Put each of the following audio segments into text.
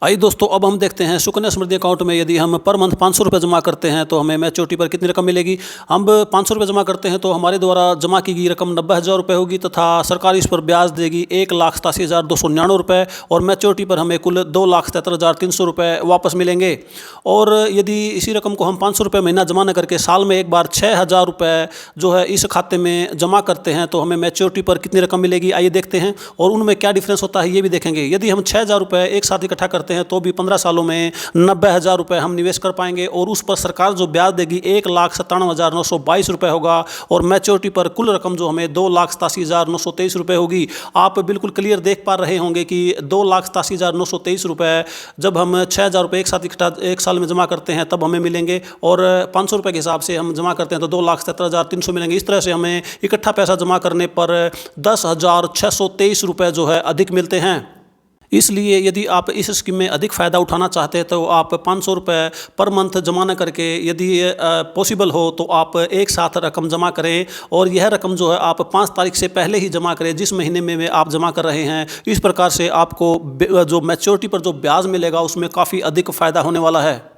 आइए दोस्तों, अब हम देखते हैं सुकन्या समृद्धि अकाउंट में यदि हम पर मंथ 500 रुपये जमा करते हैं तो हमें मैच्योरिटी पर कितनी रकम मिलेगी। हम 500 रुपये जमा करते हैं तो हमारे द्वारा जमा की गई रकम 90,000 रुपये होगी तथा सरकार इस पर ब्याज देगी 1,87,299 रुपये और मैच्योरिटी पर हमें कुल 2,73,300 रुपये वापस मिलेंगे। और यदि इसी रकम को हम 500 रुपये महीना जमा न करके साल में एक बार 6,000 रुपये जो है इस खाते में जमा करते हैं तो हमें मैच्योरिटी पर कितनी रकम मिलेगी, आइए देखते हैं। और उनमें क्या डिफरेंस होता है ये भी देखेंगे। यदि हम 6,000 रुपये एक साथ इकट्ठा करते हैं तो भी 15 सालों में 90,000 रुपये हम निवेश कर पाएंगे और उस पर सरकार जो ब्याज देगी 1,97,922 रुपये होगा और मैच्योरिटी पर कुल रकम जो हमें 2,87,923 रुपये होगी। आप बिल्कुल क्लियर देख पा रहे होंगे कि 2,87,923 रुपये जब हम 6,000 रुपये एक साथ इकट्ठा एक साल में जमा करते हैं तब हमें मिलेंगे और 500 रुपये के हिसाब से हम जमा करते हैं तो 2,73,300 मिलेंगे। इस तरह से हमें इकट्ठा पैसा जमा करने पर 10,623 रुपये जो है अधिक मिलते हैं। इसलिए यदि आप इस स्कीम में अधिक फ़ायदा उठाना चाहते हैं तो आप 500 रुपये पर मंथ जमा न करके यदि पॉसिबल हो तो आप एक साथ रकम जमा करें और यह रकम जो है आप 5 तारीख से पहले ही जमा करें जिस महीने में आप जमा कर रहे हैं। इस प्रकार से आपको जो मैच्योरिटी पर जो ब्याज मिलेगा उसमें काफ़ी अधिक फ़ायदा होने वाला है।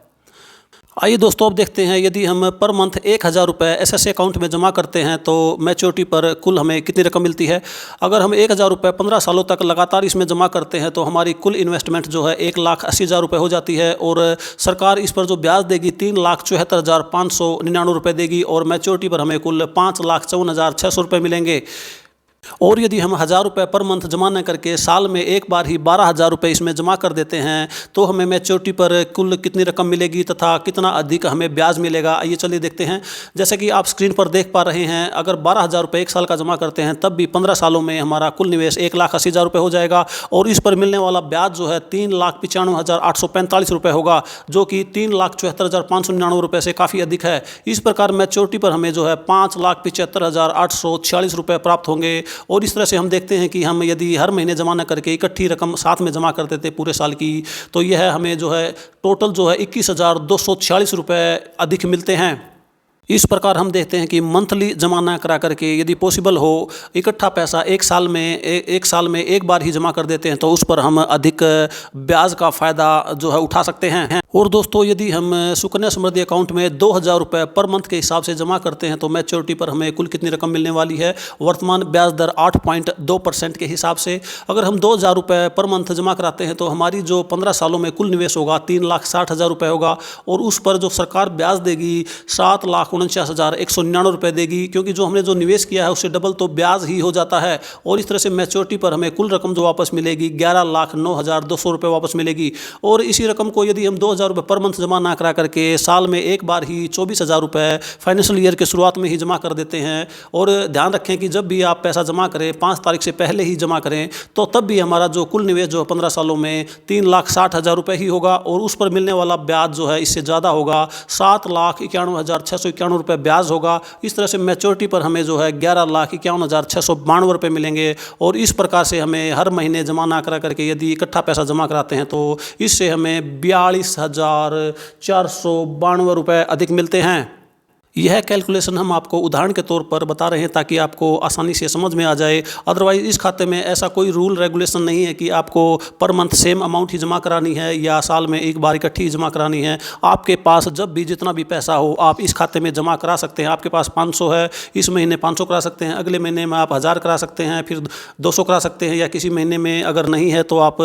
आइए दोस्तों, अब देखते हैं यदि हम पर मंथ 1,000 रुपये एसएसए अकाउंट में जमा करते हैं तो मैच्योरिटी पर कुल हमें कितनी रकम मिलती है। अगर हम 1,000 रुपये 15 सालों तक लगातार इसमें जमा करते हैं तो हमारी कुल इन्वेस्टमेंट जो है 1,80,000 रुपये हो जाती है और सरकार इस पर जो ब्याज देगी 3,74,599 रुपये देगी और मैच्योरिटी पर हमें कुल 5,54,600 रुपये मिलेंगे। और यदि हम 1,000 रुपये पर मंथ जमा न करके साल में एक बार ही 12,000 रुपये इसमें जमा कर देते हैं तो हमें मैच्योरिटी पर कुल कितनी रकम मिलेगी तथा कितना अधिक हमें ब्याज मिलेगा, आइए चलिए देखते हैं। जैसे कि आप स्क्रीन पर देख पा रहे हैं, अगर 12,000 रुपये एक साल का जमा करते हैं तब भी 15 सालों में हमारा कुल निवेश 1,80,000 रुपये हो जाएगा और इस पर मिलने वाला ब्याज जो है 3,95,845 रुपये होगा जो कि 3,74,599 रुपये से काफ़ी अधिक है। इस प्रकार मैच्योरिटी पर हमें जो है 5,75,846 रुपये प्राप्त होंगे। और इस तरह से हम देखते हैं कि हम यदि हर महीने जमा न करके इकट्ठी रकम साथ में जमा करते थे पूरे साल की तो यह हमें जो है टोटल जो है 21,246 रुपये अधिक मिलते हैं। इस प्रकार हम देखते हैं कि मंथली जमा ना करा करके यदि पॉसिबल हो इकट्ठा पैसा एक साल में एक बार ही जमा कर देते हैं तो उस पर हम अधिक ब्याज का फ़ायदा जो है उठा सकते हैं। और दोस्तों, यदि हम सुकन्या समृद्धि अकाउंट में 2,000 रुपये पर मंथ के हिसाब से जमा करते हैं तो मैच्योरिटी पर हमें कुल कितनी रकम मिलने वाली है। वर्तमान ब्याज दर 8.2% के हिसाब से अगर हम 2,000 रुपये पर मंथ जमा कराते हैं तो हमारी जो 15 सालों में कुल निवेश होगा 3,60,000 रुपये होगा और उस पर जो सरकार ब्याज देगी 7,49,199 रुपये देगी, क्योंकि जो हमने जो निवेश किया है उससे डबल तो ब्याज ही हो जाता है। और इस तरह से मैच्योरिटी पर हमें कुल रकम जो वापस मिलेगी 11,09,200 रुपये वापस मिलेगी। और इसी रकम को यदि हम 2,000 रुपये पर मंथ जमा ना करा करके साल में एक बार ही 24,000 रुपये फाइनेंशियल ईयर के शुरुआत में ही जमा कर देते हैं। और ध्यान रखें कि जब भी आप पैसा जमा करें 5 तारीख से पहले ही जमा करें तो तब भी हमारा जो कुल निवेश जो 15 सालों में 3,60,000 रुपये ही होगा और उस पर मिलने वाला ब्याज जो है इससे ज़्यादा होगा, 7,91,691 रुपये ब्याज होगा। इस तरह से मैच्योरिटी पर हमें जो है 11,51,692 रुपये मिलेंगे। और इस प्रकार से हमें हर महीने जमा ना करा करके यदि इकट्ठा पैसा जमा कराते हैं तो इससे हमें 42,492 रुपये अधिक मिलते हैं। यह कैलकुलेशन हम आपको उदाहरण के तौर पर बता रहे हैं ताकि आपको आसानी से समझ में आ जाए। अदरवाइज़ इस खाते में ऐसा कोई रूल रेगुलेशन नहीं है कि आपको पर मंथ सेम अमाउंट ही जमा करानी है या साल में एक बार इकट्ठी जमा करानी है। आपके पास जब भी जितना भी पैसा हो आप इस खाते में जमा करा सकते हैं। आपके पास 500 है, इस महीने 500 करा सकते हैं, अगले महीने में आप 1,000 करा सकते हैं, फिर 200 करा सकते हैं, या किसी महीने में अगर नहीं है तो आप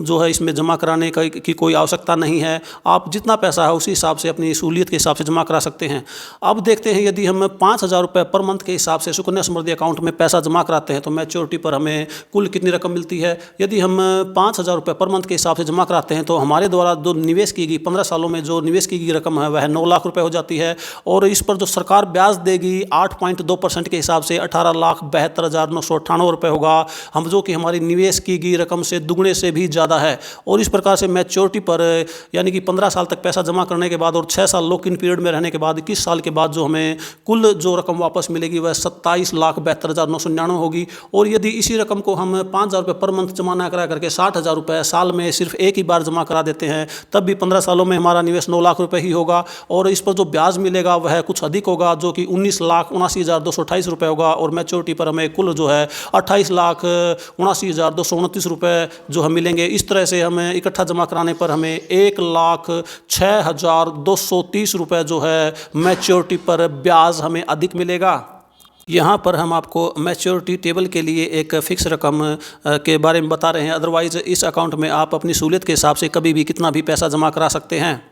जो है इसमें जमा कराने की कोई आवश्यकता नहीं है। आप जितना पैसा है उसी हिसाब से अपनी सहूलियत के हिसाब से जमा करा सकते हैं। अब देखते हैं यदि हम 5,000 रुपये पर मंथ के हिसाब से सुकन्या समृद्धि अकाउंट में पैसा जमा कराते हैं तो मैच्योरिटी पर हमें कुल कितनी रकम मिलती है। यदि हम 5,000 रुपये पर मंथ के हिसाब से जमा कराते हैं तो हमारे द्वारा जो निवेश की गई 15 सालों में जो निवेश की गई रकम है वह 9 लाख रुपये हो जाती है और इस पर जो सरकार ब्याज देगी 8.2% के हिसाब से 18,72,998 रुपये होगा, हम जो कि हमारी निवेश की गई रकम से दुगने से भी ज़्यादा है। और इस प्रकार से मैच्योरिटी पर यानी कि 15 साल तक पैसा जमा करने के बाद और 6 साल लॉक इन पीरियड में रहने के बाद 21 साल के बाद जो हमें कुल जो रकम वापस मिलेगी वह 27,72,999 होगी। और यदि इसी रकम को हम 5,000 रुपये पर मंथ जमा ना करा करके 60,000 रुपये साल में सिर्फ एक ही बार जमा करा देते हैं, तब भी 15 सालों में हमारा निवेश 9 लाख रुपये ही होगा। और इस पर जो ब्याज मिलेगा वह कुछ अधिक होगा, जो कि 19,79,228 रुपये होगा। और मैच्योरिटी पर हमें कुल जो है 28,79,229 रुपये जो हम मिलेंगे। इस तरह से हमें इकट्ठा जमा कराने पर हमें 1,06,230 रुपये जो है मैच्योरिटी पर ब्याज हमें अधिक मिलेगा। यहाँ पर हम आपको मैच्योरिटी टेबल के लिए एक फ़िक्स रकम के बारे में बता रहे हैं। अदरवाइज़ इस अकाउंट में आप अपनी सहूलियत के हिसाब से कभी भी कितना भी पैसा जमा करा सकते हैं।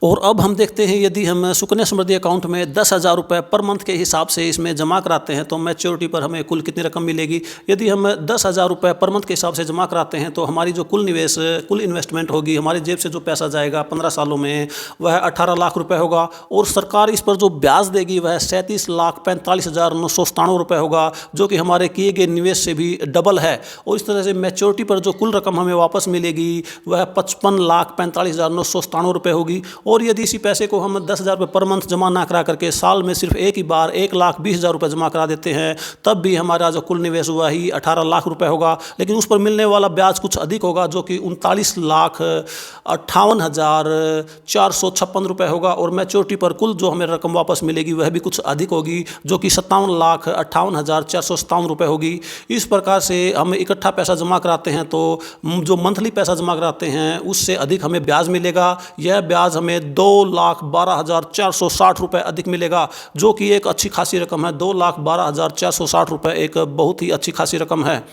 और अब हम देखते हैं, यदि हम सुकन्या समृद्धि अकाउंट में 10,000 रुपये पर मंथ के हिसाब से इसमें जमा कराते हैं तो मैच्योरिटी पर हमें कुल कितनी रकम मिलेगी। यदि हम 10,000 रुपये पर मंथ के हिसाब से जमा कराते हैं तो हमारी जो कुल इन्वेस्टमेंट होगी, हमारी जेब से जो पैसा जाएगा 15 सालों में, वह 18 लाख रुपये होगा। और सरकार इस पर जो ब्याज देगी वह 37,45,997 रुपये होगा, जो कि हमारे किए गए निवेश से भी डबल है। और इस तरह से मैच्योरिटी पर जो कुल रकम हमें वापस मिलेगी वह 55,45,997 रुपये होगी। और यदि इसी पैसे को हम 10,000 रुपये पर मंथ जमा ना करा करके साल में सिर्फ एक ही बार 1,20,000 रुपये जमा करा देते हैं, तब भी हमारा जो कुल निवेश हुआ ही 18 लाख रुपये होगा। लेकिन उस पर मिलने वाला ब्याज कुछ अधिक होगा, जो कि 39,58,456 रुपये होगा। और मैच्योरिटी पर कुल जो हमें रकम वापस मिलेगी वह भी कुछ अधिक होगी, जो कि 57,58,457 रुपये होगी। इस प्रकार से हम इकट्ठा पैसा जमा कराते हैं तो जो मंथली पैसा जमा कराते हैं उससे अधिक हमें ब्याज मिलेगा। यह ब्याज हमें 2,12,460 रुपये अधिक मिलेगा, जो कि एक अच्छी खासी रकम है। 2,12,460 रुपये एक बहुत ही अच्छी खासी रकम है।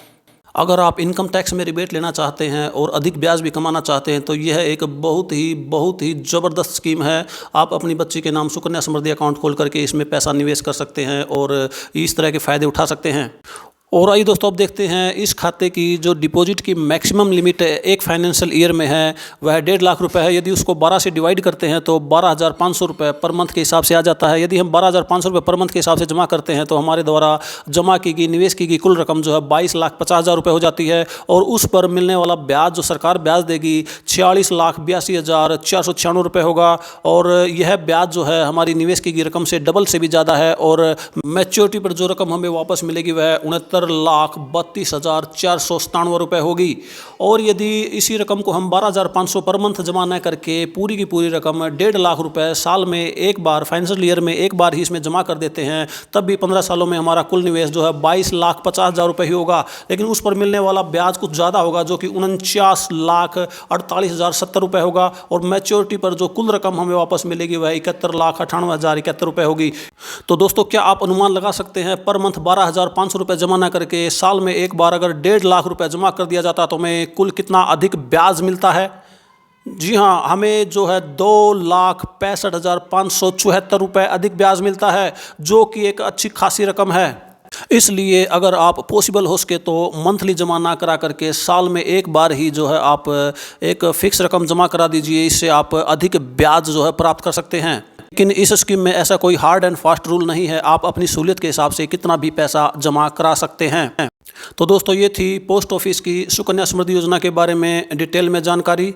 अगर आप इनकम टैक्स में रिबेट लेना चाहते हैं और अधिक ब्याज भी कमाना चाहते हैं तो यह एक बहुत ही ज़बरदस्त स्कीम है। आप अपनी बच्ची के नाम सुकन्या समृद्धि अकाउंट खोल करके इसमें पैसा निवेश कर सकते हैं और इस तरह के फ़ायदे उठा सकते हैं। और आइए दोस्तों, अब देखते हैं इस खाते की जो डिपॉजिट की मैक्सिमम लिमिट एक फाइनेंशियल ईयर में है वह 1.5 लाख रुपए है। यदि उसको 12 से डिवाइड करते हैं तो 12,500 रुपये पर मंथ के हिसाब से आ जाता है। यदि हम 12,500 रुपये पर मंथ के हिसाब से जमा करते हैं तो हमारे द्वारा जमा की गई निवेश की गई कुल रकम जो है 22,50,000 रुपये हो जाती है। और उस पर मिलने वाला ब्याज जो सरकार ब्याज देगी 46,82,496 रुपये होगा। और यह ब्याज जो है हमारी निवेश की गई रकम से डबल से भी ज़्यादा है। और मैच्योरिटी पर जो रकम हमें वापस मिलेगी वह 69,32,497 रुपये होगी। और यदि इसी रकम को हम 12,500 पर मंथ जमा न करके पूरी की पूरी रकम 1.5 लाख रुपए साल में एक बार, फाइनेंशियल ईयर में एक बार ही इसमें जमा कर देते हैं, तब भी 15 सालों में हमारा कुल निवेश जो है 22,50,000 रुपये ही होगा। लेकिन उस पर मिलने वाला ब्याज कुछ ज़्यादा होगा, जो कि 49,48,070 रुपये होगा। और मैच्योरिटी पर जो कुल रकम हमें वापस मिलेगी वह 71,98,071 रुपये होगी। तो दोस्तों, क्या आप अनुमान लगा सकते हैं पर मंथ 12,500 रुपये जमा न करके साल में एक बार अगर 1.5 लाख रुपए जमा कर दिया जाता तो हमें कुल कितना अधिक ब्याज मिलता है? जी हाँ, हमें जो है 2,65,574 रुपये अधिक ब्याज मिलता है, जो कि एक अच्छी खासी रकम है। इसलिए अगर आप पॉसिबल हो सके तो मंथली जमा ना करा करके साल में एक बार ही जो है आप एक फ़िक्स रकम जमा करा दीजिए। इससे आप अधिक ब्याज जो है प्राप्त कर सकते हैं। लेकिन इस स्कीम में ऐसा कोई हार्ड एंड फास्ट रूल नहीं है, आप अपनी सहूलियत के हिसाब से कितना भी पैसा जमा करा सकते हैं। तो दोस्तों, ये थी पोस्ट ऑफिस की सुकन्या समृद्धि योजना के बारे में डिटेल में जानकारी।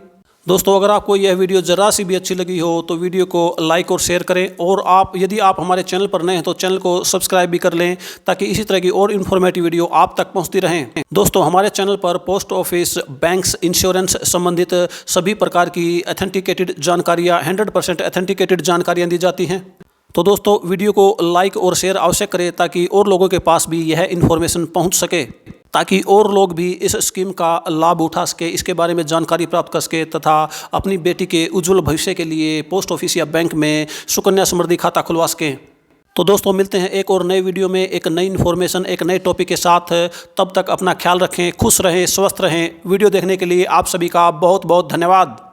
दोस्तों, अगर आपको यह वीडियो ज़रा सी भी अच्छी लगी हो तो वीडियो को लाइक और शेयर करें। और यदि आप हमारे चैनल पर नए हैं तो चैनल को सब्सक्राइब भी कर लें, ताकि इसी तरह की और इन्फॉर्मेटिव वीडियो आप तक पहुंचती रहें। दोस्तों, हमारे चैनल पर पोस्ट ऑफिस, बैंक्स, इंश्योरेंस संबंधित सभी प्रकार की ऑथेंटिकेटेड जानकारियाँ, 100% ऑथेंटिकेटेड जानकारियाँ दी जाती हैं। तो दोस्तों, वीडियो को लाइक और शेयर अवश्य करें, ताकि और लोगों के पास भी यह इन्फॉर्मेशन पहुँच सके, ताकि और लोग भी इस स्कीम का लाभ उठा सके, इसके बारे में जानकारी प्राप्त कर सके तथा अपनी बेटी के उज्जवल भविष्य के लिए पोस्ट ऑफिस या बैंक में सुकन्या समृद्धि खाता खुलवा सकें। तो दोस्तों, मिलते हैं एक और नए वीडियो में एक नई इन्फॉर्मेशन, एक नए टॉपिक के साथ। तब तक अपना ख्याल रखें, खुश रहें, स्वस्थ रहें। वीडियो देखने के लिए आप सभी का बहुत बहुत धन्यवाद।